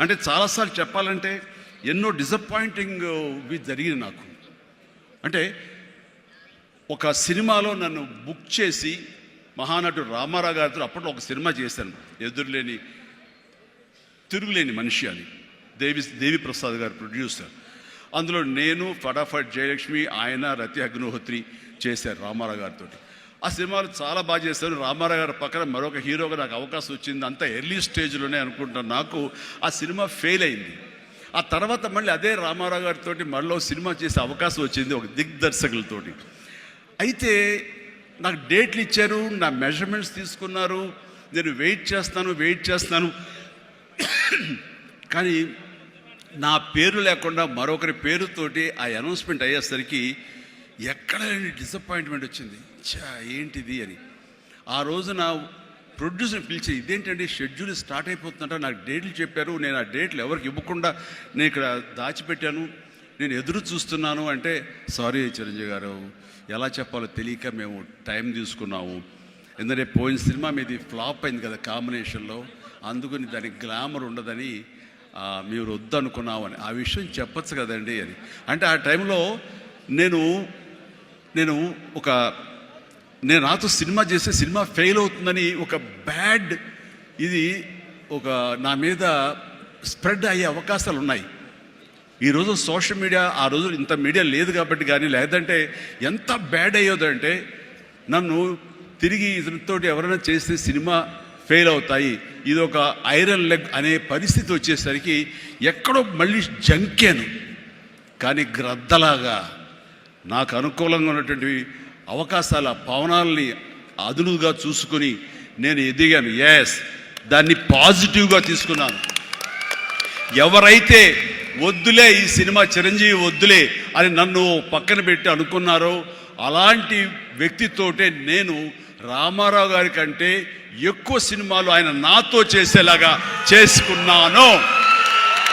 అంటే చాలాసార్లు చెప్పాలంటే ఎన్నో డిసప్పాయింటింగ్ జరిగింది నాకు. అంటే ఒక సినిమాలో నన్ను బుక్ చేసి మహానటుడు రామారావు గారితో అప్పట్లో ఒక సినిమా చేశాను, ఎదురులేని తిరుగులేని మనిషి అని. దేవి ప్రసాద్ గారు ప్రొడ్యూసర్. అందులో నేను, ఫటాఫట్ జయలక్ష్మి, ఆయన, రతి అగ్నిహోత్రి చేశారు రామారావు గారితో. ఆ సినిమాలు చాలా బాగా చేశారు. రామారావు గారి పక్కన మరొక హీరోగా నాకు అవకాశం వచ్చింది. అంతా ఎర్లీ స్టేజ్లోనే అనుకుంటాను. నాకు ఆ సినిమా ఫెయిల్ అయింది. ఆ తర్వాత మళ్ళీ అదే రామారావు గారితో మళ్ళీ సినిమా చేసే అవకాశం వచ్చింది ఒక దిగ్దర్శకులతోటి. అయితే నాకు డేట్లు ఇచ్చారు, నా మెజర్మెంట్స్ తీసుకున్నారు, నేను వెయిట్ చేస్తాను. కానీ నా పేరు లేకుండా మరొకరి పేరుతోటి ఆ అనౌన్స్మెంట్ అయ్యేసరికి ఎక్కడ డిసప్పాయింట్మెంట్ వచ్చింది. ఏంటిది అని. ఆ రోజున ప్రొడ్యూసర్ పిలిచి, ఇదేంటంటే షెడ్యూల్ స్టార్ట్ అయిపోతుందంట, నాకు డేట్లు చెప్పారు, నేను ఆ డేట్లు ఎవరికి ఇవ్వకుండా నేను ఇక్కడ దాచిపెట్టాను, నేను ఎదురు చూస్తున్నాను అంటే, సారీ చిరంజీవి గారు, ఎలా చెప్పాలో తెలియక మేము టైం తీసుకున్నాము. ఎందుకంటే పోయిన సినిమా మీది ఫ్లాప్ అయింది కదా కాంబినేషన్లో, అందుకని దానికి గ్లామర్ ఉండదని మీరు వద్దనుకున్నామని. ఆ విషయం చెప్పచ్చు కదండి అని. అంటే ఆ టైంలో నేను నాతో సినిమా చేస్తే సినిమా ఫెయిల్ అవుతుందని ఒక బ్యాడ్ ఇది నా మీద స్ప్రెడ్ అయ్యే అవకాశాలు ఉన్నాయి. ఈరోజు సోషల్ మీడియా, ఆ రోజు ఇంత మీడియా లేదు కాబట్టి కానీ, లేదంటే ఎంత బ్యాడ్ అయ్యేదంటే నన్ను తిరిగి ఇతనితోటి ఎవరైనా చేస్తే సినిమా ఫెయిల్ అవుతాయి, ఇది ఒక ఐరన్ లెగ్ అనే పరిస్థితి వచ్చేసరికి ఎక్కడో మళ్ళీ జంకాను. కానీ గ్రద్దలాగా నాకు అనుకూలంగా ఉన్నటువంటి అవకాశాల పవనాల్ని అదునుగా చూసుకొని నేను ఎదిగాను. దాన్ని పాజిటివ్గా తీసుకున్నాను. ఎవరైతే వద్దులే ఈ సినిమా చిరంజీవి వద్దులే అని నన్ను పక్కన పెట్టి అనుకున్నారో అలాంటి వ్యక్తితోటే నేను రామారావు గారి కంటే ఎక్కువ సినిమాలు ఆయన నాతో చేసేలాగా చేసుకున్నాను.